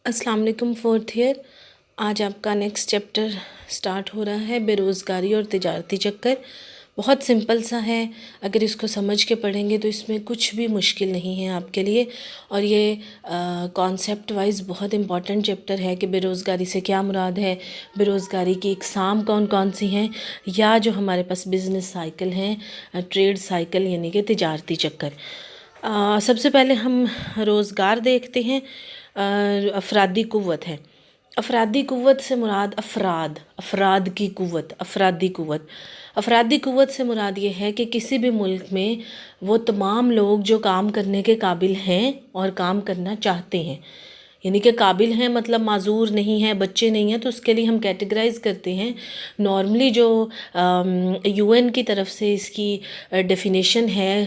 السلام علیکم، fourth year. آج آپ کا نیکسٹ چیپٹر سٹارٹ ہو رہا ہے، بے روزگاری اور تجارتی چکر۔ بہت سمپل سا ہے، اگر اس کو سمجھ کے پڑھیں گے تو اس میں کچھ بھی مشکل نہیں ہے آپ کے لیے، اور یہ کانسیپٹ وائز بہت امپورٹنٹ چیپٹر ہے کہ بے روزگاری سے کیا مراد ہے، بے روزگاری کی اقسام کون کون سی ہیں، یا جو ہمارے پاس بزنس سائیکل ہیں، ٹریڈ سائیکل یعنی کہ تجارتی چکر۔ سب سے پہلے ہم روزگار دیکھتے ہیں۔ افرادی قوت ہے۔ افرادی قوت سے مراد افراد کی قوت، افرادی قوت سے مراد یہ ہے کہ کسی بھی ملک میں وہ تمام لوگ جو کام کرنے کے قابل ہیں اور کام کرنا چاہتے ہیں، یعنی کہ قابل ہیں مطلب معذور نہیں ہیں، بچے نہیں ہیں، تو اس کے لیے ہم کیٹیگرائز کرتے ہیں۔ نارملی جو یو این کی طرف سے اس کی ڈیفینیشن ہے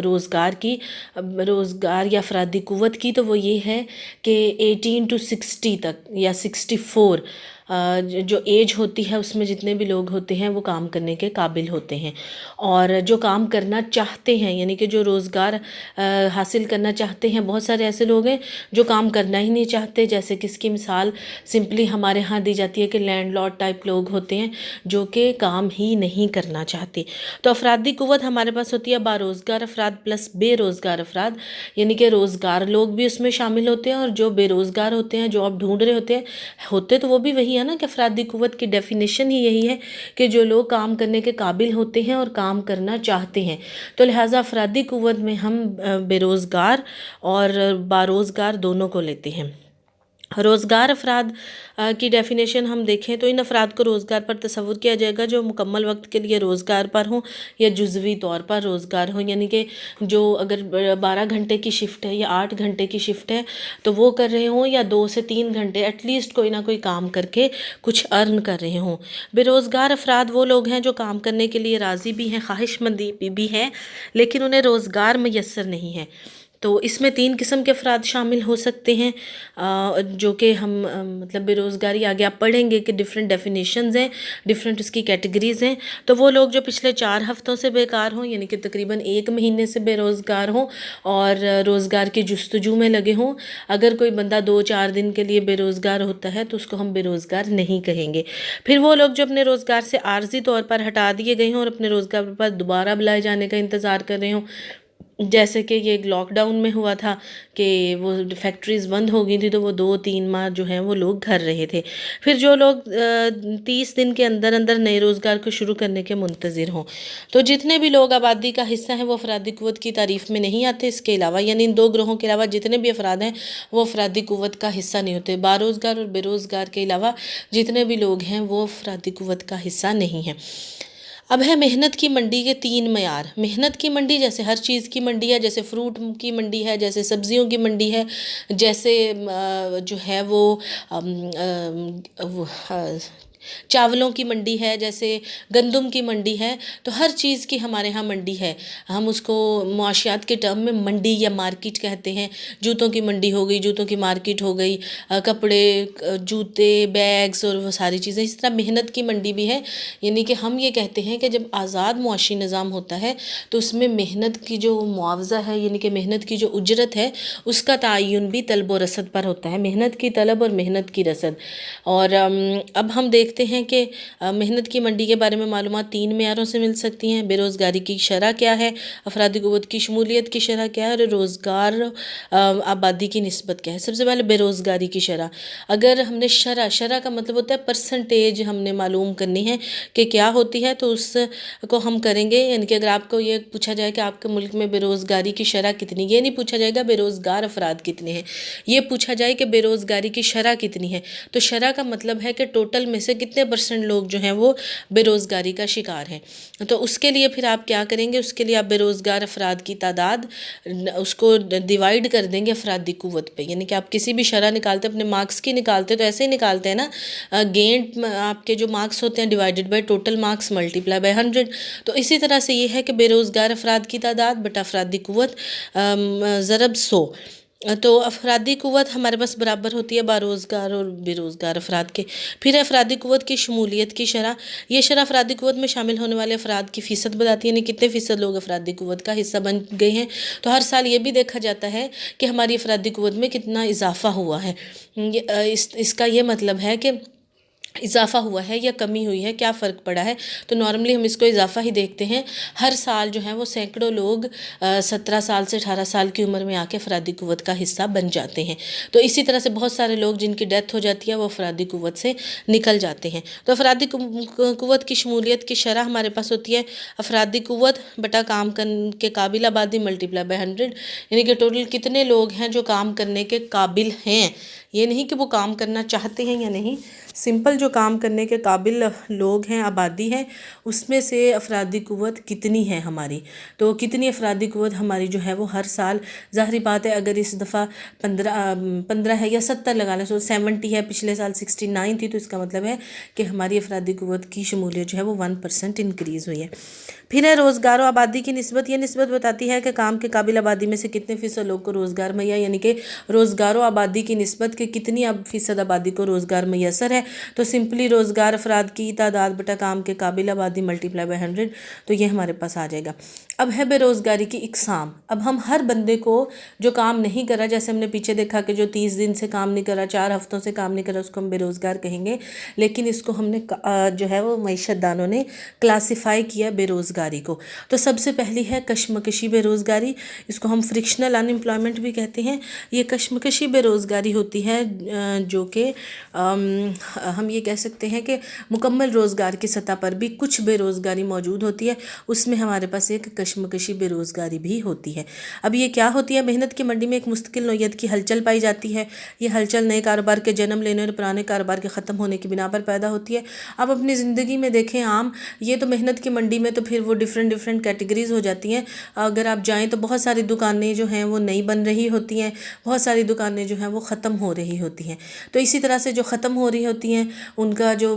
روزگار کی، روزگار یا افرادی قوت کی، تو وہ یہ ہے کہ 18 to 60 تک یا 64 جو ایج ہوتی ہے اس میں جتنے بھی لوگ ہوتے ہیں وہ کام کرنے کے قابل ہوتے ہیں، اور جو کام کرنا چاہتے ہیں یعنی کہ جو روزگار حاصل کرنا چاہتے ہیں۔ بہت سارے ایسے لوگ ہیں جو کام کرنا ہی نہیں چاہتے، جیسے کس کی مثال سمپلی ہمارے ہاں دی جاتی ہے کہ لینڈ لارڈ ٹائپ لوگ ہوتے ہیں جو کہ کام ہی نہیں کرنا چاہتے۔ تو افرادی قوت ہمارے پاس ہوتی ہے باروزگار افراد پلس بے روزگار افراد، یعنی کہ روزگار لوگ بھی اس میں شامل ہوتے ہیں، اور جو بے روزگار ہوتے ہیں، جو اب ڈھونڈ رہے ہوتے تو وہ بھی وہی ہے نا، کہ افرادی قوت کی ڈیفینیشن ہی یہی ہے کہ جو لوگ کام کرنے کے قابل ہوتے ہیں اور کام کرنا چاہتے ہیں۔ تو لہٰذا افرادی قوت میں ہم بے روزگار اور باروزگار دونوں کو لیتے ہیں۔ روزگار افراد کی ڈیفینیشن ہم دیکھیں تو ان افراد کو روزگار پر تصور کیا جائے گا جو مکمل وقت کے لیے روزگار پر ہوں یا جزوی طور پر روزگار ہوں، یعنی کہ جو اگر 12 گھنٹے کی شفٹ ہے یا 8 گھنٹے کی شفٹ ہے تو وہ کر رہے ہوں، یا 2 سے 3 گھنٹے ایٹ لیسٹ کوئی نہ کوئی کام کر کے کچھ ارن کر رہے ہوں۔ بے روزگار افراد وہ لوگ ہیں جو کام کرنے کے لیے راضی بھی ہیں، خواہش مند بھی ہیں، لیکن انہیں روزگار میسر نہیں ہے۔ تو اس میں 3 قسم کے افراد شامل ہو سکتے ہیں، جو کہ ہم مطلب بے روزگاری آگے آپ پڑھیں گے کہ ڈفرینٹ ڈیفینیشنز ہیں، ڈفرینٹ اس کی کیٹیگریز ہیں۔ تو وہ لوگ جو پچھلے 4 ہفتوں سے بیکار ہوں، یعنی کہ تقریباً 1 مہینے سے بے روزگار ہوں اور روزگار کی جستجو میں لگے ہوں۔ اگر کوئی بندہ 2-4 دن کے لیے بے روزگار ہوتا ہے تو اس کو ہم بے روزگار نہیں کہیں گے۔ پھر وہ لوگ جو اپنے روزگار سے عارضی طور پر ہٹا دیے گئے ہوں اور اپنے روزگار پر دوبارہ بلائے جانے کا انتظار کر رہے ہوں، جیسے کہ یہ لاک ڈاؤن میں ہوا تھا کہ وہ فیکٹریز بند ہو گئی تھی تو وہ 2-3 ماہ جو ہیں وہ لوگ گھر رہے تھے۔ پھر جو لوگ 30 دن کے اندر اندر نئے روزگار کو شروع کرنے کے منتظر ہوں، تو جتنے بھی لوگ آبادی کا حصہ ہیں وہ افرادی قوت کی تعریف میں نہیں آتے۔ اس کے علاوہ یعنی ان 2 گروہوں کے علاوہ جتنے بھی افراد ہیں وہ افرادی قوت کا حصہ نہیں ہوتے۔ باروزگار اور بے روزگار کے علاوہ جتنے بھی لوگ ہیں وہ افرادی قوت کا حصہ نہیں ہیں۔ اب ہے محنت کی منڈی کے 3 معیار۔ محنت کی منڈی جیسے ہر چیز کی منڈی ہے، جیسے فروٹ کی منڈی ہے، جیسے سبزیوں کی منڈی ہے، جیسے جو ہے وہ چاولوں کی منڈی ہے، جیسے گندم کی منڈی ہے، تو ہر چیز کی ہمارے ہاں منڈی ہے۔ ہم اس کو معاشیات کے ٹرم میں منڈی یا مارکیٹ کہتے ہیں۔ جوتوں کی منڈی ہو گئی، جوتوں کی مارکیٹ ہو گئی، کپڑے، جوتے، بیگز اور وہ ساری چیزیں۔ اس طرح محنت کی منڈی بھی ہے، یعنی کہ ہم یہ کہتے ہیں کہ جب آزاد معاشی نظام ہوتا ہے تو اس میں محنت کی جو معاوضہ ہے، یعنی کہ محنت کی جو اجرت ہے، اس کا تعین بھی طلب و رسد پر ہوتا ہے، محنت کی طلب اور محنت کی رسد۔ اور اب ہم دیکھتے ہیں کہ محنت کی منڈی کے بارے میں معلومات 3 معیاروں سے مل سکتی ہیں۔ بے روزگاری کی شرح کیا ہے، افرادی قوت کی شمولیت کی شرح کیا ہے، اور روزگار آبادی کی نسبت کیا ہے۔ سب سے پہلے بے روزگاری کی شرح۔ اگر ہم نے شرح کا مطلب ہوتا ہے پرسنٹیج ہم نے معلوم کرنی ہے کہ کیا ہوتی ہے، تو اس کو ہم کریں گے، یعنی کہ اگر آپ کو یہ پوچھا جائے کہ آپ کے ملک میں بے روزگاری کی شرح کتنی، یہ نہیں پوچھا جائے گا بے روزگار افراد کتنے ہیں، یہ پوچھا جائے کہ بے روزگاری کی شرح کتنی ہے۔ تو شرح کا مطلب ہے کہ ٹوٹل میں سے کتنے % لوگ جو ہیں وہ بے روزگاری کا شکار ہیں۔ تو اس کے لیے پھر آپ کیا کریں گے، اس کے لیے آپ بے روزگار افراد کی تعداد اس کو ڈیوائیڈ کر دیں گے افرادی قوت پہ، یعنی کہ آپ کسی بھی شرح نکالتے اپنے مارکس کی نکالتے تو ایسے ہی نکالتے ہیں نا، گینڈ آپ کے جو مارکس ہوتے ہیں divided by total marks multiply by 100۔ تو اسی طرح سے یہ ہے کہ بے روزگار افراد کی تعداد بٹا افرادی قوت ضرب 100۔ تو افرادی قوت ہمارے پاس برابر ہوتی ہے باروزگار اور بے روزگار افراد کے. پھر ہے افرادی قوت کی شمولیت کی شرح. یہ شرح افرادی قوت میں شامل ہونے والے افراد کی فیصد بتاتی ہے، یعنی کتنے فیصد لوگ افرادی قوت کا حصہ بن گئے ہیں. تو ہر سال یہ بھی دیکھا جاتا ہے کہ ہماری افرادی قوت میں کتنا اضافہ ہوا ہے. اس کا یہ مطلب ہے کہ اضافہ ہوا ہے یا کمی ہوئی ہے، کیا فرق پڑا ہے. تو نارملی ہم اس کو اضافہ ہی دیکھتے ہیں. ہر سال جو ہے وہ سینکڑوں لوگ 17 سال سے 18 سال کی عمر میں آ کے افرادی قوت کا حصہ بن جاتے ہیں. تو اسی طرح سے بہت سارے لوگ جن کی ڈیتھ ہو جاتی ہے وہ افرادی قوت سے نکل جاتے ہیں. تو افرادی قوت کی شمولیت کی شرح ہمارے پاس ہوتی ہے افرادی قوت بٹا کام کرنے کے قابل آبادی ملٹیپلائی بائی 100، یعنی کہ ٹوٹل کتنے لوگ ہیں جو کام کرنے کے قابل ہیں. یہ نہیں کہ وہ کام کرنا چاہتے ہیں یا نہیں، سمپل جو کام کرنے کے قابل لوگ ہیں، آبادی ہے، اس میں سے افرادی قوت کتنی ہے ہماری. تو کتنی افرادی قوت ہماری جو ہے وہ ہر سال، ظاہری بات ہے اگر اس دفعہ 15 ہے یا 70 لگا لیں، 70 ہے، پچھلے سال 69 تھی، تو اس کا مطلب ہے کہ ہماری افرادی قوت کی شمولیت جو ہے وہ 1% انکریز ہوئی ہے. پھر ہے روزگار و آبادی کی نسبت. یہ نسبت بتاتی ہے کہ کام کے قابل آبادی میں سے کتنے فیصد لوگ کو روزگار مہیا، یعنی کہ روزگار و آبادی کی نسبت کہ کتنی فیصد آبادی کو روزگار میسر ہے. تو سمپلی روزگار افراد کی تعداد بٹا کام کے قابل آبادی ملٹیپلائی بائی 100، تو یہ ہمارے پاس آ جائے گا. اب ہے بے روزگاری کی اقسام. اب ہم ہر بندے کو جو کام نہیں کرا، جیسے ہم نے پیچھے دیکھا کہ جو 30 دن سے کام نہیں کرا، 4 ہفتوں سے کام نہیں کرا، اس کو ہم بے روزگار کہیں گے. لیکن اس کو ہم نے جو ہے وہ معیشت دانوں نے کلاسیفائی کیا بے روزگاری کو. تو سب سے پہلی ہے کشمکشی بے روزگاری. اس کو ہم فرکشنل ان امپلائمنٹ بھی کہتے ہیں. یہ کشمکشی بے روزگاری ہوتی ہے جو کہ ہم یہ کہہ سکتے ہیں کہ مکمل روزگار کی سطح پر بھی کچھ بے روزگاری موجود ہوتی ہے. اس میں ہمارے پاس ایک کشمکشی بے روزگاری بھی ہوتی ہے. اب یہ کیا ہوتی ہے؟ محنت کی منڈی میں ایک مستقل نوعیت کی ہلچل پائی جاتی ہے. یہ ہلچل نئے کاروبار کے جنم لینے اور پرانے کاروبار کے ختم ہونے کی بنا پر پیدا ہوتی ہے. اب اپنی زندگی میں دیکھیں عام، یہ تو محنت کی منڈی میں تو پھر وہ ڈیفرنٹ کیٹیگریز ہو جاتی ہیں. اگر آپ جائیں تو بہت ساری دکانیں جو ہیں وہ نئی بن رہی ہوتی ہیں، بہت ساری دکانیں جو ہیں وہ ختم ہو رہی ہوتی ہیں. تو اسی طرح سے جو ختم ہو رہی ہوتی ہیں ان کا جو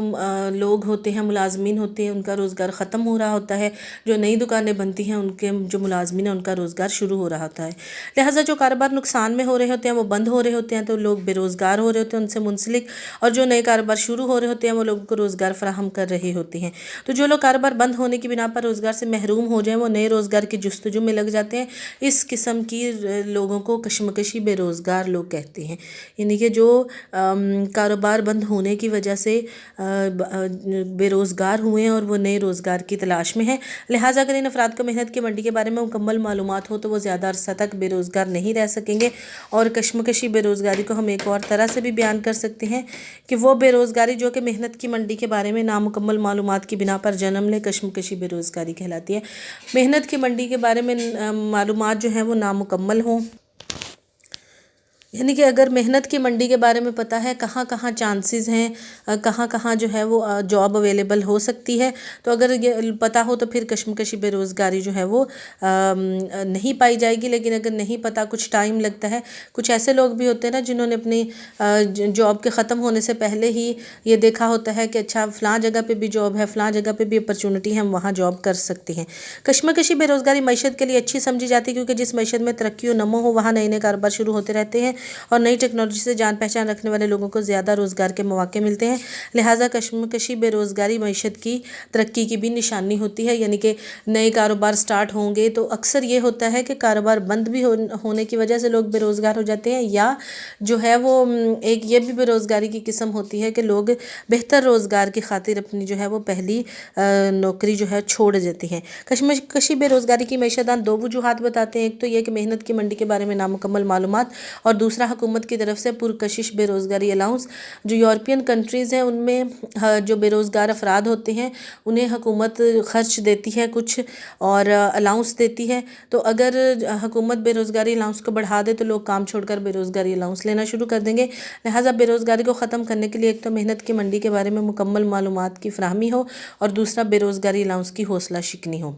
لوگ ہوتے ہیں، ملازمین ہوتے ہیں، ان کا روزگار ختم ہو رہا ہوتا ہے. جو نئی دکانیں بنتی ہیں ان کے جو ملازمین ہیں ان کا روزگار شروع ہو رہا ہوتا ہے. لہٰذا جو کاروبار نقصان میں ہو رہے ہوتے ہیں وہ بند ہو رہے ہوتے ہیں، تو لوگ بے روزگار ہو رہے ہوتے ہیں ان سے منسلک. اور جو نئے کاروبار شروع ہو رہے ہوتے ہیں وہ لوگوں کو روزگار فراہم کر رہے ہوتے ہیں. تو جو لوگ کاروبار بند ہونے کی بنا پر روزگار سے محروم ہو جائیں وہ نئے روزگار کی جستجو میں لگ جاتے ہیں. اس قسم کی لوگوں کو کشمکشی بے روزگار لوگ کہتے ہیں. یعنی کہ جو کاروبار بند ہونے کی وجہ سے بے روزگار ہوئے ہیں اور وہ نئے روزگار کی تلاش میں ہیں. لہٰذا اگر ان افراد کو محنت کی منڈی کے بارے میں مکمل معلومات ہو تو وہ زیادہ عرصہ تک بے روزگار نہیں رہ سکیں گے. اور کشمکشی بے روزگاری کو ہم ایک اور طرح سے بھی بیان کر سکتے ہیں کہ وہ بے روزگاری جو کہ محنت کی منڈی کے بارے میں نامکمل معلومات کی بنا پر جنم لے، کشمکشی بے روزگاری کہلاتی ہے. محنت کی منڈی کے بارے میں معلومات جو ہیں وہ نامکمل ہوں، یعنی کہ اگر محنت کی منڈی کے بارے میں پتہ ہے کہاں کہاں چانسز ہیں، کہاں کہاں جو ہے وہ جاب اویلیبل ہو سکتی ہے، تو اگر یہ پتہ ہو تو پھر کشمکشی بے روزگاری جو ہے وہ نہیں پائی جائے گی. لیکن اگر نہیں پتہ، کچھ ٹائم لگتا ہے، کچھ ایسے لوگ بھی ہوتے ہیں نا جنہوں نے اپنی جاب کے ختم ہونے سے پہلے ہی یہ دیکھا ہوتا ہے کہ اچھا فلاں جگہ پہ بھی جاب ہے، فلاں جگہ پہ بھی اپرچونٹی ہے، ہم وہاں جاب کر سکتے ہیں. کشمکشی بے روزگاری معیشت کے لیے اچھی سمجھی جاتی ہے کیونکہ جس معیشت میں ترقی و نمو ہو وہاں نئے نئے کاروبار شروع ہوتے رہتے ہیں اور نئی ٹیکنالوجی سے جان پہچان رکھنے والے لوگوں کو زیادہ روزگار کے مواقع ملتے ہیں. لہٰذا کشمکشی بے روزگاری معیشت کی ترقی کی بھی نشانی ہوتی ہے. یعنی کہ نئے کاروبار سٹارٹ ہوں گے تو اکثر یہ ہوتا ہے کہ کاروبار بند بھی ہونے کی وجہ سے لوگ بے روزگار ہو جاتے ہیں، یا جو ہے وہ ایک یہ بھی بے روزگاری کی قسم ہوتی ہے کہ لوگ بہتر روزگار کی خاطر اپنی جو ہے وہ پہلی نوکری جو ہے چھوڑ دیتے ہیں. کشمکشی بے روزگاری کی معیشت دان 2 وجوہات بتاتے ہیں. ایک تو یہ کہ محنت کی منڈی کے بارے میں نامکمل معلومات، اور دوسرا حکومت کی طرف سے پرکشش بے روزگاری الاؤنس. جو یورپین کنٹریز ہیں ان میں جو بے روزگار افراد ہوتے ہیں انہیں حکومت خرچ دیتی ہے کچھ اور الاؤنس دیتی ہے. تو اگر حکومت بے روزگاری الاؤنس کو بڑھا دے تو لوگ کام چھوڑ کر بے روزگاری الاؤنس لینا شروع کر دیں گے. لہٰذا بے روزگاری کو ختم کرنے کے لیے ایک تو محنت کی منڈی کے بارے میں مکمل معلومات کی فراہمی ہو، اور دوسرا بے روزگاری الاؤنس کی حوصلہ شکنی ہو.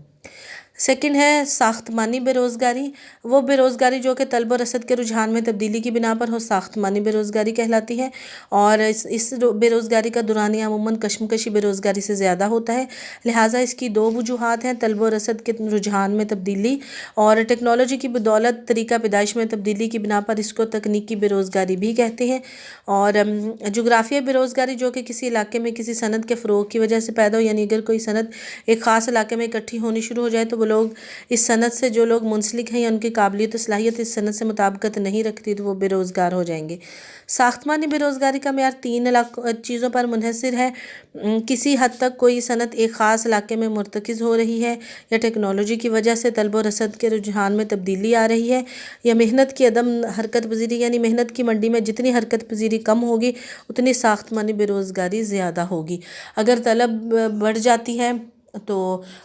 سیکنڈ ہے ساختمانی بے روزگاری، وہ بے روزگاری جو کہ طلب و رسد کے رجحان میں تبدیلی کی بنا پر ہو، ساختمانی بے روزگاری کہلاتی ہے، اور اس بے روزگاری کا دورانیہ عموماً کشمکشی بے روزگاری سے زیادہ ہوتا ہے، لہٰذا اس کی دو وجوہات ہیں، طلب و رسد کے رجحان میں تبدیلی اور ٹیکنالوجی کی بدولت طریقہ پیدائش میں تبدیلی کی بنا پر اس کو تکنیکی بے روزگاری بھی کہتے ہیں، اور جغرافیہ بے روزگاری جو کہ کسی علاقے میں کسی صنعت کے فروغ کی وجہ سے پیدا ہو، یعنی اگر کوئی صنعت ایک خاص علاقے میں اکٹھی ہونی شروع ہو جائے تو وہ لوگ اس صنعت سے جو لوگ منسلک ہیں یا ان کی قابلیت و صلاحیت اس صنعت سے مطابقت نہیں رکھتی تو وہ بے روزگار ہو جائیں گے۔ ساختمانی بے روزگاری کا معیار 3 چیزوں پر منحصر ہے، کسی حد تک کوئی صنعت ایک خاص علاقے میں مرتکز ہو رہی ہے، یا ٹیکنالوجی کی وجہ سے طلب و رسد کے رجحان میں تبدیلی آ رہی ہے، یا محنت کی عدم حرکت پذیری، یعنی محنت کی منڈی میں جتنی حرکت پذیری کم ہوگی اتنی ساختمانی بے روزگاری زیادہ ہوگی۔ اگر طلب بڑھ جاتی ہے تو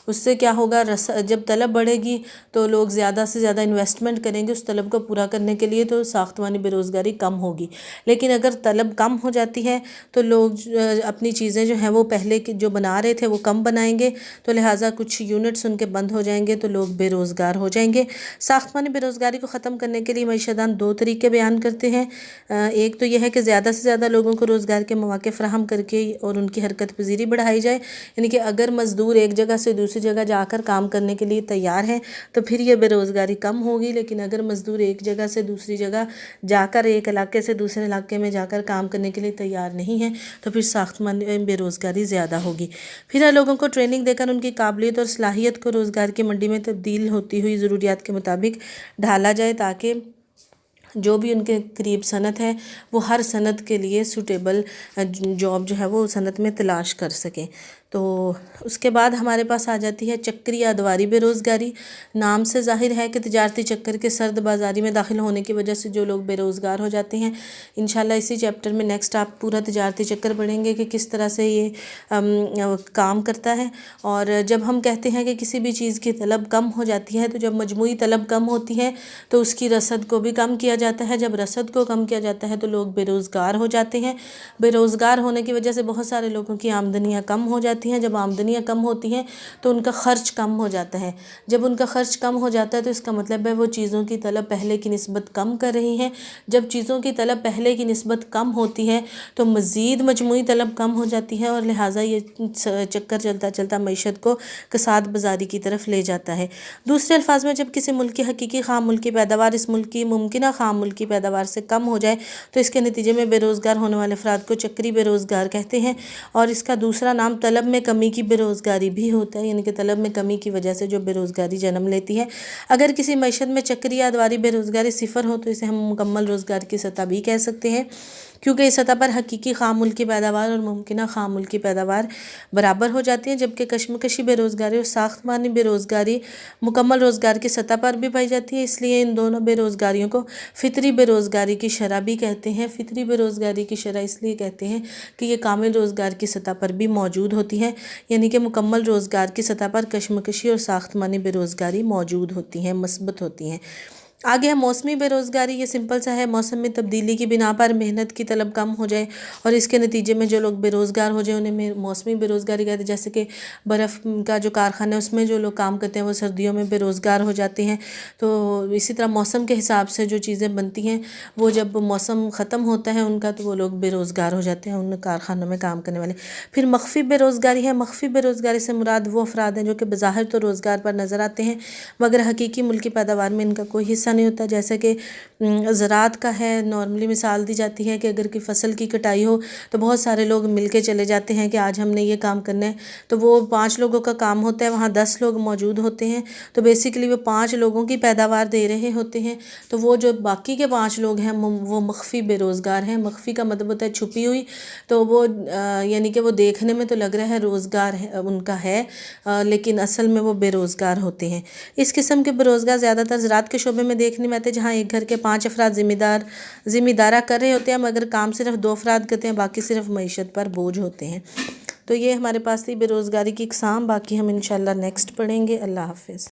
اس سے کیا ہوگا، جب طلب بڑھے گی تو لوگ زیادہ سے زیادہ انویسٹمنٹ کریں گے اس طلب کو پورا کرنے کے لیے، تو ساختمانی بے روزگاری کم ہوگی۔ لیکن اگر طلب کم ہو جاتی ہے تو لوگ اپنی چیزیں جو ہیں وہ پہلے جو بنا رہے تھے وہ کم بنائیں گے، تو لہٰذا کچھ یونٹس ان کے بند ہو جائیں گے تو لوگ بے روزگار ہو جائیں گے۔ ساختمانی بے روزگاری کو ختم کرنے کے لیے معیشت دان 2 طریقے بیان کرتے ہیں، ایک تو یہ ہے کہ زیادہ سے زیادہ لوگوں کو روزگار کے مواقع فراہم کر کے اور ان کی حرکت پذیری بڑھائی جائے، یعنی کہ اگر مزدور ایک جگہ سے دوسری جگہ جا کر کام کرنے کے لیے تیار ہیں تو پھر یہ بے روزگاری کم ہوگی، لیکن اگر مزدور ایک جگہ سے دوسری جگہ جا کر ایک علاقے سے دوسرے علاقے میں جا کر کام کرنے کے لیے تیار نہیں ہیں تو پھر ساختمانی بے روزگاری زیادہ ہوگی۔ پھر لوگوں کو ٹریننگ دے کر ان کی قابلیت اور صلاحیت کو روزگار کی منڈی میں تبدیل ہوتی ہوئی ضروریات کے مطابق ڈھالا جائے، تاکہ جو بھی ان کے قریب صنعت ہے وہ ہر صنعت کے لیے سوٹیبل جاب جو ہے وہ صنعت میں تلاش کر سکیں۔ تو اس کے بعد ہمارے پاس آ جاتی ہے چکری یا ادواری بے روزگاری۔ نام سے ظاہر ہے کہ تجارتی چکر کے سرد بازاری میں داخل ہونے کی وجہ سے جو لوگ بے روزگار ہو جاتے ہیں۔ انشاءاللہ اسی چیپٹر میں نیکسٹ آپ پورا تجارتی چکر پڑھیں گے کہ کس طرح سے یہ کام کرتا ہے، اور جب ہم کہتے ہیں کہ کسی بھی چیز کی طلب کم ہو جاتی ہے تو جب مجموعی طلب کم ہوتی ہے تو اس کی رسد کو بھی کم کیا جاتا ہے، جب رسد کو کم کیا جاتا ہے تو لوگ بے روزگار ہو جاتے ہیں، بے روزگار ہونے کی وجہ سے بہت سارے لوگوں کی آمدنیاں کم ہو جاتی ہیں، جب آمدنیاں کم ہوتی ہیں تو ان کا خرچ کم ہو جاتا ہے، جب ان کا خرچ کم ہو جاتا ہے تو اس کا مطلب ہے وہ چیزوں کی طلب پہلے کی نسبت کم کر رہی ہیں، جب چیزوں کی طلب پہلے کی نسبت کم ہوتی ہے تو مزید مجموعی طلب کم ہو جاتی ہے، اور لہٰذا یہ چکر چلتا چلتا معیشت کو کساد بازاری کی طرف لے جاتا ہے۔ دوسرے الفاظ میں جب کسی ملک کی حقیقی خام ملکی پیداوار اس ملک کی ممکنہ خام ملکی پیداوار سے کم ہو جائے تو اس کے نتیجے میں بے روزگار ہونے والے افراد کو چکری بے روزگار کہتے ہیں، اور اس کا دوسرا نام طلب میں کمی کی بے روزگاری بھی ہوتا ہے، یعنی کہ طلب میں کمی کی وجہ سے جو بے روزگاری جنم لیتی ہے۔ اگر کسی معیشت میں چکری یا ادواری بے روزگاری صفر ہو تو اسے ہم مکمل روزگار کی سطح بھی کہہ سکتے ہیں، کیونکہ اس سطح پر حقیقی خام ملکی پیداوار اور ممکنہ خام ملکی پیداوار برابر ہو جاتی ہیں، جبکہ کشمکشی بے روزگاری اور ساختمانی بے روزگاری مکمل روزگار کی سطح پر بھی پائی جاتی ہے، اس لیے ان دونوں بے روزگاریوں کو فطری بے روزگاری کی شرح بھی کہتے ہیں۔ فطری بے روزگاری کی شرح اس لیے کہتے ہیں کہ یہ کامل روزگار کی سطح پر بھی موجود ہوتی ہے، یعنی کہ مکمل روزگار کی سطح پر کشمکشی اور ساختمانی بے روزگاری موجود ہوتی ہیں، مثبت ہوتی ہیں۔ آگے ہے موسمی بے روزگاری، یہ سمپل سا ہے، موسم میں تبدیلی کی بنا پر محنت کی طلب کم ہو جائے اور اس کے نتیجے میں جو لوگ بے روزگار ہو جائیں انہیں موسمی بے روزگاری کہتے ہیں، جیسے کہ برف کا جو کارخانہ ہے اس میں جو لوگ کام کرتے ہیں وہ سردیوں میں بے روزگار ہو جاتے ہیں، تو اسی طرح موسم کے حساب سے جو چیزیں بنتی ہیں وہ جب موسم ختم ہوتا ہے ان کا تو وہ لوگ بے روزگار ہو جاتے ہیں ان کارخانوں میں کام کرنے والے۔ پھر مخفی بے روزگاری ہے، مخفی بے روزگاری سے مراد وہ افراد ہیں جو کہ بظاہر تو روزگار پر نظر آتے ہیں مگر حقیقی ملکی پیداوار میں ان کا کوئی حصہ نہیں ہوتا، جیسے کہ زراعت کا ہے۔ نارملی مثال دی جاتی ہے کہ اگر کوئی فصل کی کٹائی ہو تو بہت سارے لوگ مل کے چلے جاتے ہیں کہ آج ہم نے یہ کام کرنا ہے، تو وہ 5 لوگوں کا کام ہوتا ہے، وہاں 10 لوگ موجود ہوتے ہیں، تو بیسیکلی وہ 5 لوگوں کی پیداوار دے رہے ہوتے ہیں، تو وہ جو باقی کے 5 لوگ ہیں وہ مخفی بے روزگار ہیں۔ مخفی کا مطلب ہوتا ہے چھپی ہوئی، تو وہ یعنی کہ وہ دیکھنے میں تو لگ رہا ہے روزگار ان کا ہے لیکن اصل میں وہ بے روزگار ہوتے ہیں۔ اس قسم کے بے روزگار زیادہ تر زراعت کے شعبے میں دیکھنے میں آتے ہیں، جہاں ایک گھر کے 5 افراد ذمہ دارہ کر رہے ہوتے ہیں مگر کام صرف 2 افراد کرتے ہیں، باقی صرف معیشت پر بوجھ ہوتے ہیں۔ تو یہ ہمارے پاس تھی بے روزگاری کی اقسام، باقی ہم انشاءاللہ نیکسٹ پڑھیں گے۔ اللہ حافظ۔